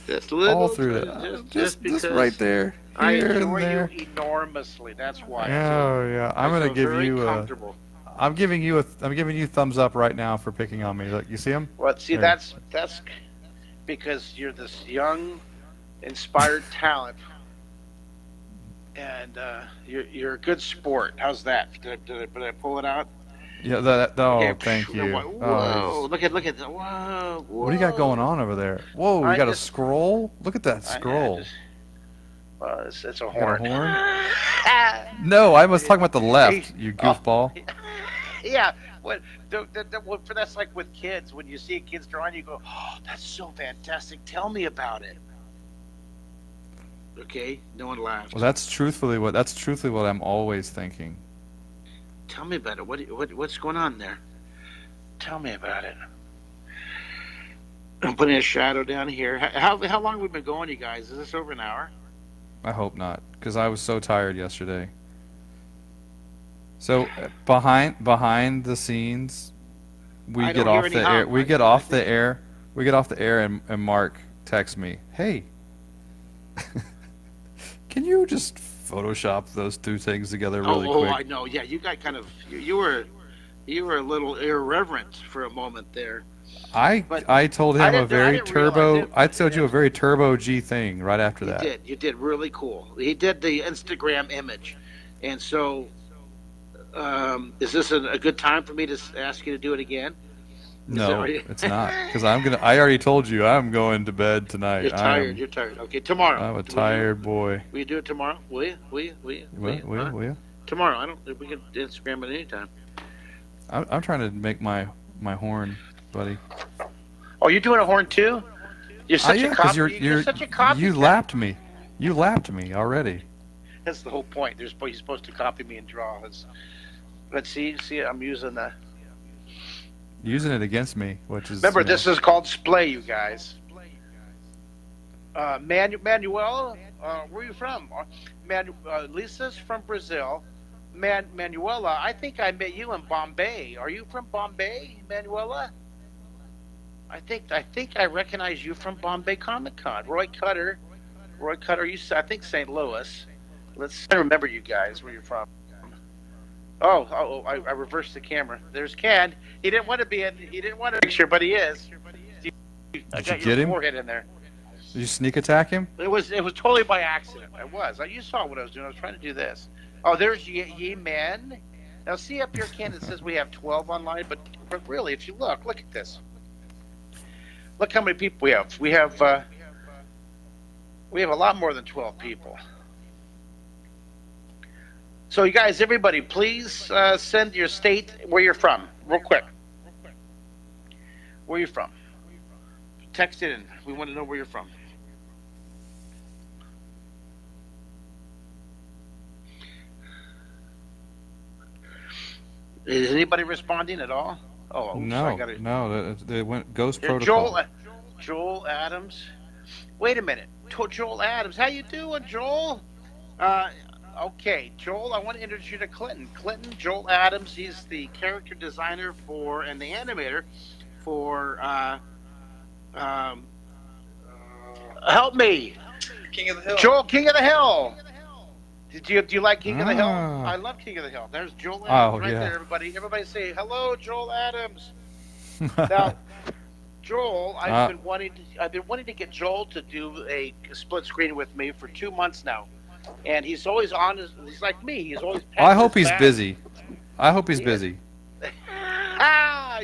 Just little, all through it? Just because right there, I here and enjoy there. you enormously. That's why. Oh yeah, I'm I gonna feel give very you. comfortable. I'm giving you thumbs up right now for picking on me. Look, you see him? Well, see, There. that's because you're this young, inspired talent, and you're a good sport. How's that? Did I pull it out? Yeah. Oh, Okay, thank you. Whoa! Oh, Look at that! Whoa! what do you got going on over there? Whoa, you got a scroll? Look at that scroll. It's a You got a horn. horn? No, I was talking about the left, you goofball. Yeah, that's like with kids. When you see a kid's drawing, you go, "Oh, that's so fantastic! Tell me about it." Okay, no one laughs. Well, that's truthfully what I'm always thinking. Tell me about it. What's going on there? Tell me about it. I'm putting a shadow down here. How long have we been going, you guys? Is this over an hour? I hope not, because I was so tired yesterday. So behind the scenes, we I get don't hear off any the hum. air. We get off the air. We get off the air, and Mark texts me, "Hey, can you just Photoshop those two things together really Oh, quick?" I know. Yeah, you got kind of you were a little irreverent for a moment there. But I told him a very didn't realize turbo. it. I told you a very turbo G thing right after that. You did really cool. He did the Instagram image, and so is this a good time for me to ask you to do it again? No, it's not, because I already told you I'm going to bed tonight. You're tired. You're tired. Okay, tomorrow. I'm a tired boy. Will you do it tomorrow? Will you? Will you? Tomorrow. I don't. We can Instagram it anytime. I'm trying to make my horn, buddy. Oh, you're doing a horn too? You're such a because copy. You're such a copy. you lapped me. You lapped me already. That's the whole point. You're supposed to copy me and draw. Let's see, I'm using the. Using it against me, which is. Remember, this is called splay, you guys. Manuela, where are you from? Lisa's from Brazil. Manuela, I think I met you in Bombay. Are you from Bombay, Manuela? I think I recognize you from Bombay Comic Con. Roy Cutter, you. I think St. Louis. Let's remember you guys where you're from. I reversed the camera. There's Ken. He didn't want to be in. He didn't want a picture, but he is. I got you get your him? forehead in there. Did you sneak attack him? It was totally by accident. I was. You saw what I was doing. I was trying to do this. Oh, there's Ye Men. Now see up here, Ken. It says we have 12 online, but really, if you look at this. Look how many people we have. We have a lot more than 12 people. So you guys, everybody, please send your state where you're from, real quick. Where you're from. Text it in. We want to know where you're from. Is anybody responding at all? Oh, oops, no. They went ghost protocol. Joel Adams. Wait a minute, Joel Adams. How you doing, Joel? Okay, Joel. I want to introduce you to Clinton. Joel Adams. He's the character designer and the animator for. Help me, King of the Hill. Joel, King of the Hill. Do you like King of the Hill? I love King of the Hill. There's Joel Adams right there, everybody. Everybody say hello, Joel Adams. Now, Joel, I've been wanting to get Joel to do a split screen with me for 2 months now, and he's always on. He's like me. He's always. I hope he's busy. Busy.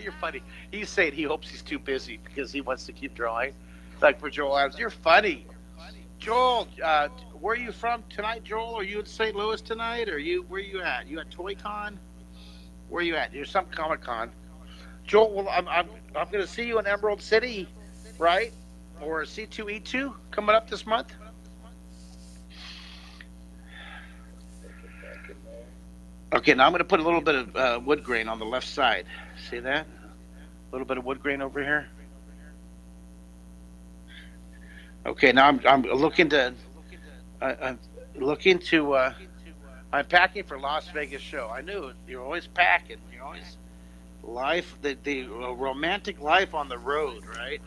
You're funny. He's saying he hopes he's too busy because he wants to keep drawing. Like for Joel Adams, you're funny. Joel, where are you from tonight, Joel? Are you in St. Louis tonight? Where are you at? You at Toy Con? Where are you at? You're some Comic Con. Joel, well, I'm going to see you in Emerald City, right? Or C2E2 coming up this month. Okay, now I'm going to put a little bit of wood grain on the left side. See that? A little bit of wood grain over here. Okay, now I'm looking to. I'm packing for Las Vegas show. I knew it. You're always packing. You're always the romantic life on the road, right?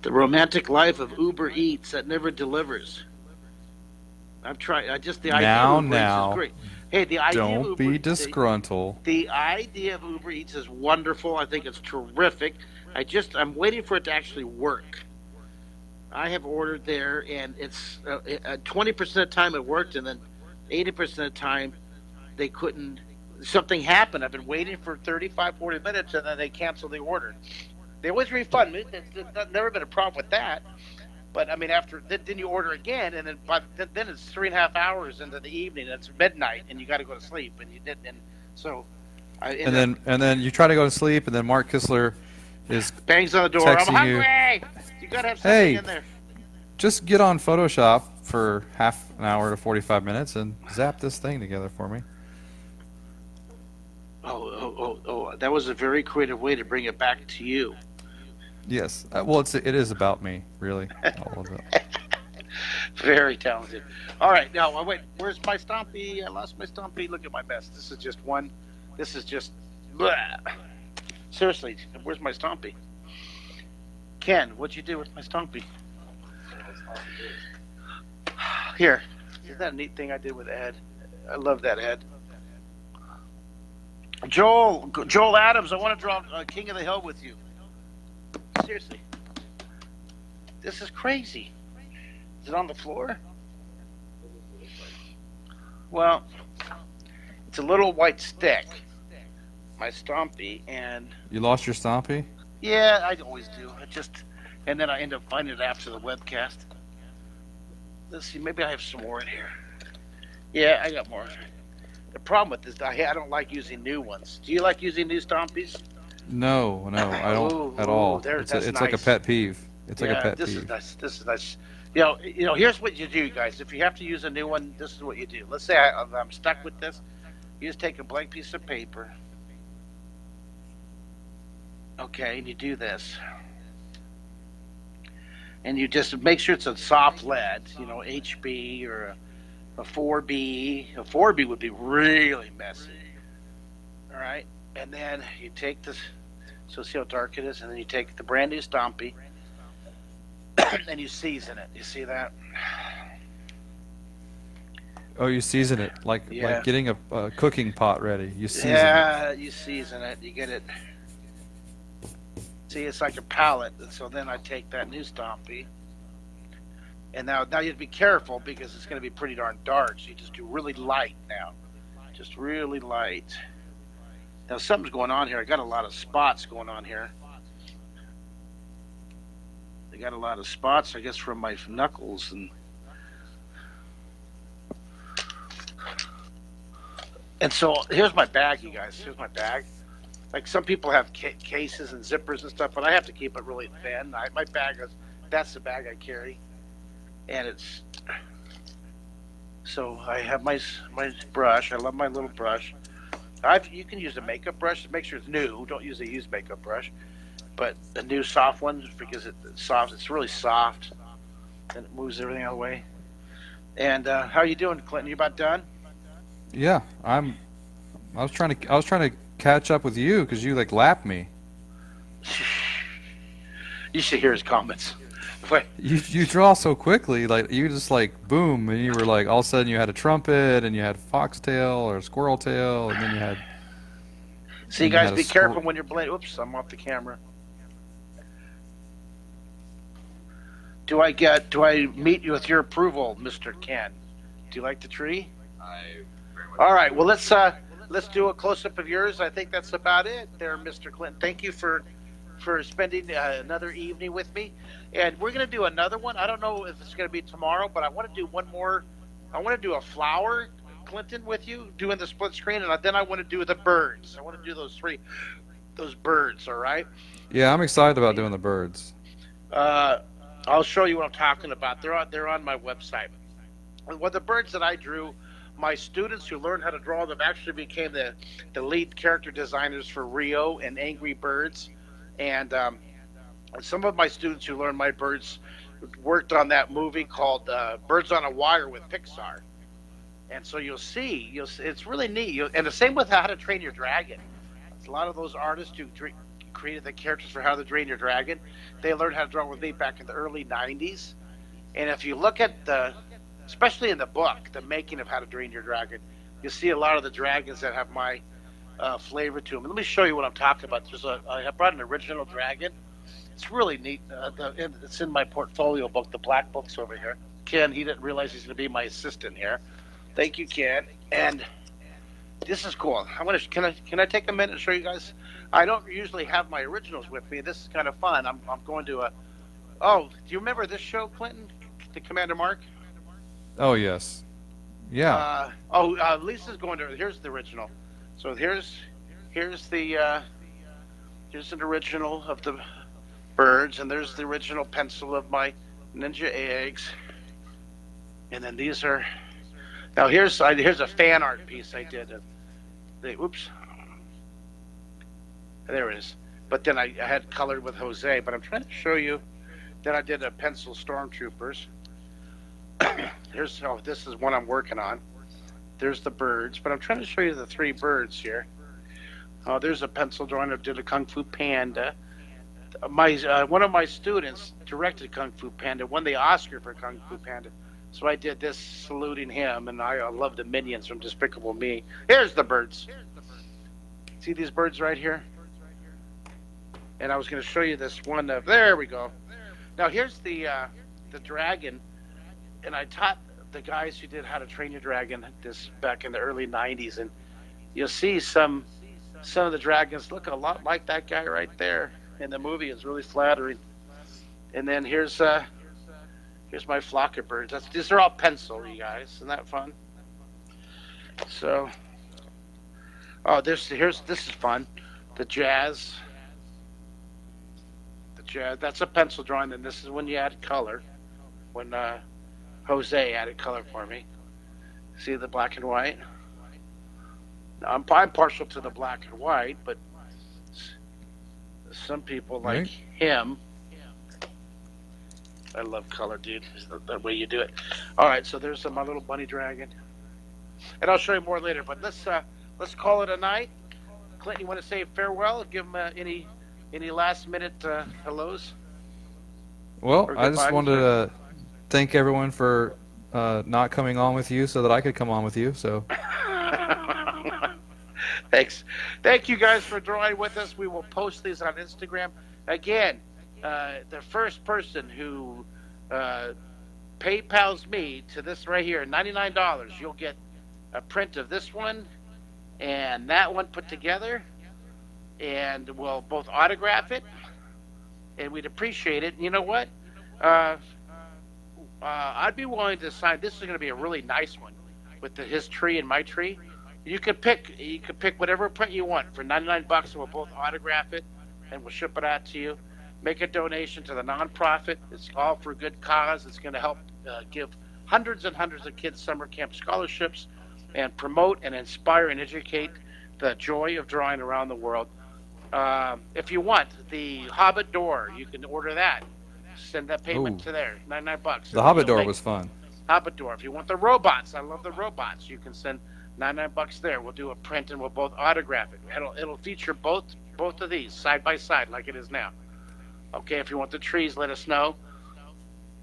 The romantic life of Uber Eats that never delivers. I've tried. The idea of Uber Eats is great. Hey, the idea of Don't be disgruntled. The idea of Uber Eats is wonderful. I think it's terrific. I'm waiting for it to actually work. I have ordered there, and it's 20% of the time it worked, and then 80% of the time they couldn't. Something happened. I've been waiting for 35, 40 minutes, and then they cancel the order. They always refund me. There's never been a problem with that. But I mean, then you order again, and then it's 3.5 hours into the evening. It's midnight, and you got to go to sleep, and you didn't. And so, and then you try to go to sleep, and then Mark Kistler is bangs on the door. I'm hungry. You got to have something in there. Just get on Photoshop for half an hour to 45 minutes and zap this thing together for me. Oh! That was a very creative way to bring it back to you. Yes. Well, it is about me, really. All of it. Very talented. All right. Now, wait. Where's my Stompy? I lost my Stompy. Look at my best. This is just one. This is just. Blah. Seriously, where's my Stompy? Ken, what'd you do with my Stompy? Here. Isn't that a neat thing I did with Ed? I love that, Ed. Joel Adams, I want to draw King of the Hill with you. Seriously. This is crazy. Is it on the floor? Well, it's a little white stick. My Stompy, and... You lost your Stompy? Yeah, I always do. And then I end up finding it after the webcast. Let's see, maybe I have some more in here. Yeah, I got more. The problem with this, I don't like using new ones. Do you like using new Stompies? No, I don't at all. It's nice. like a pet peeve. It's like a pet this peeve. is nice. This is nice. Here's what you do, guys. If you have to use a new one, this is what you do. Let's say I'm stuck with this. You just take a blank piece of paper. Okay, and you do this. And you just make sure it's a soft lead, HB or a 4B. A 4B would be really messy. All right? And then you take this, so see how dark it is? And then you take the brand new Stompy and you season it. You see that? Oh, you season it like getting a cooking pot ready. You season it. Yeah, you season it. You get it. See, it's like a palette. And so then I take that new Stompy. And now you have to be careful because it's going to be pretty darn dark. So you just do really light now. Just really light. Now something's going on here. I got a lot of spots going on here. I got a lot of spots, I guess, from my knuckles. And so here's my bag, you guys. Here's my bag. Like some people have cases and zippers and stuff, but I have to keep it really thin. My bag that's the bag I carry. And so I have my brush. I love my little brush. You can use a makeup brush. Make sure it's new. Don't use a used makeup brush, but a new soft one because it's soft. It's really soft, and it moves everything out of the way. And how are you doing, Clinton? You about done? Yeah, I was trying to catch up with you because you like lapped me. You should hear his comments. You draw so quickly, like you just like boom, and you were like all of a sudden you had a trumpet and you had foxtail or squirrel tail, and then you had. See, guys, be careful when you're blending. Oops, I'm off the camera. Do I meet you with your approval, Mr. Ken? Do you like the tree? All right. Well, let's do a close up of yours. I think that's about it, there, Mr. Clinton. Thank you for spending another evening with me. And we're going to do another one. I don't know if it's going to be tomorrow, but I want to do one more. I want to do a flower, Clinton, with you, doing the split screen, and then I want to do the birds. I want to do those birds, all right? Yeah, I'm excited about doing the birds. I'll show you what I'm talking about. They're on my website. Well, the birds that I drew, my students who learned how to draw them actually became the lead character designers for Rio and Angry Birds. And some of my students who learned my birds worked on that movie called Birds on a Wire with Pixar. And so you'll see it's really neat. And the same with How to Train Your Dragon. A lot of those artists who created the characters for How to Train Your Dragon, they learned how to draw with me back in the early 90s. And if you look at especially in the book, The Making of How to Train Your Dragon, you'll see a lot of the dragons that have my flavor to them. And let me show you what I'm talking about. I brought an original dragon. It's really neat. It's in my portfolio book, the black book's over here. Ken, he didn't realize he's going to be my assistant here. Thank you, Ken. And this is cool. Can I take a minute and show you guys? I don't usually have my originals with me. This is kind of fun. I'm going to do you remember this show, Clinton? The Commander Mark? Oh yes. Yeah. Lisa's going to. Here's the original. So here's an original of the birds, and there's the original pencil of my ninja eggs. And then these are. Now here's a fan art piece I did. Oops. There it is. But then I had colored with Jose. But I'm trying to show you. Then I did a pencil stormtroopers. This is one I'm working on. There's the birds, but I'm trying to show you the three birds here. Oh, there's a pencil drawing. I did a Kung Fu Panda. One of my students directed Kung Fu Panda, won the Oscar for Kung Fu Panda. So I did this saluting him, and I love the minions from Despicable Me. Here's the birds. See these birds right here? And I was going to show you this one. There we go. Now here's the dragon, and I taught the guys who did How to Train Your Dragon this back in the early 90s, and you'll see some of the dragons look a lot like that guy right there in the movie. It's really flattering. And then here's my flock of birds. These are all pencil, you guys. Isn't that fun? So, this is fun. The jazz That's a pencil drawing. Then this is when you add color. When Jose added color for me. See the black and white? Now, I'm partial to the black and white, but some people like Right. him. I love color, dude. It's the way you do it. All right, so there's my little bunny dragon, and I'll show you more later. But let's call it a night. Clinton, you want to say farewell? Give him any last minute hellos? Well, Or I just goodbyes, wanted or- to thank everyone for not coming on with you so that I could come on with you. So Thanks. Thank you guys for drawing with us. We will post these on Instagram. Again, the first person who PayPal's me to this right here, $99, you'll get a print of this one and that one put together, and we'll both autograph it, and we'd appreciate it. You know what? I'd be willing to sign. This is going to be a really nice one with his tree and my tree. You could pick whatever print you want for $99, and we'll both autograph it, and we'll ship it out to you. Make a donation to the nonprofit. It's all for a good cause. It's going to help give hundreds and hundreds of kids summer camp scholarships, and promote and inspire and educate the joy of drawing around the world. If you want the Hobbit door, you can order that. Send that payment Ooh. to there, $99. the Hobbit door Make- was fun. Hobbit door. If you want the robots, I love the robots. You can send $99 there. We'll do a print and we'll both autograph it. It'll feature both of these side by side like it is now. Okay, if you want the trees, let us know.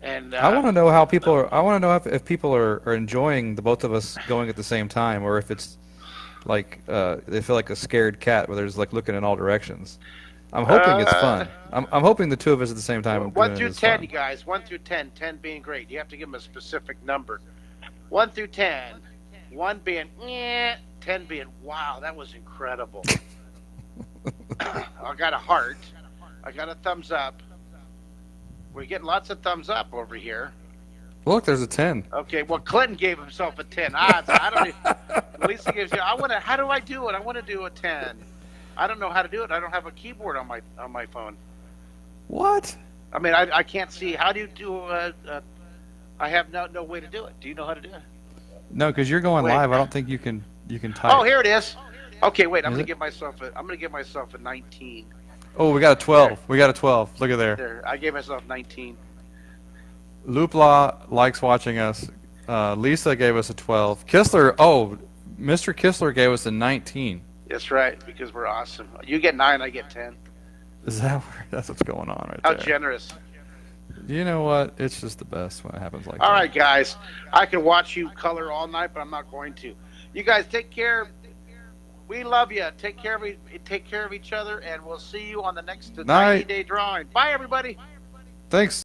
And I want to know how people are. I want to know if people are enjoying the both of us going at the same time, or if it's like they feel like a scared cat where they're just like looking in all directions. I'm hoping it's fun. I'm hoping the two of us at the same time. 1 doing through it is 10, fun. you guys. 1 through 10. 10 being great. You have to give them a specific number. 1 through 10. 1 being 10 being wow, that was incredible. I got a heart. I got a thumbs up. We're getting lots of thumbs up over here. Look, there's a 10. Okay, well, Clinton gave himself a 10. I don't even, Lisa gives you. How do I do it? I want to do a 10. I don't know how to do it. I don't have a keyboard on my phone. What? I mean, I can't see. How do you do I have no way to do it. Do you know how to do it? No, because you're going Wait. live. I don't think you can type. Oh, here it is. Okay, wait. I'm Is gonna it? give myself a 19. Oh, we got a 12. We got a 12. Look at there. There, I gave myself 19. Loopla likes watching us. Lisa gave us a 12. Kistler, Mr. Kistler gave us a 19. That's right, because we're awesome. You get 9, I get 10. Is that that's what's going on right How there? generous. You know what? It's just the best when it happens like All that. right, guys. I can watch you color all night, but I'm not going to. You guys take care. We love you. Take care of each other, and we'll see you on the next Night. 90-day drawing. Bye, everybody. Thanks.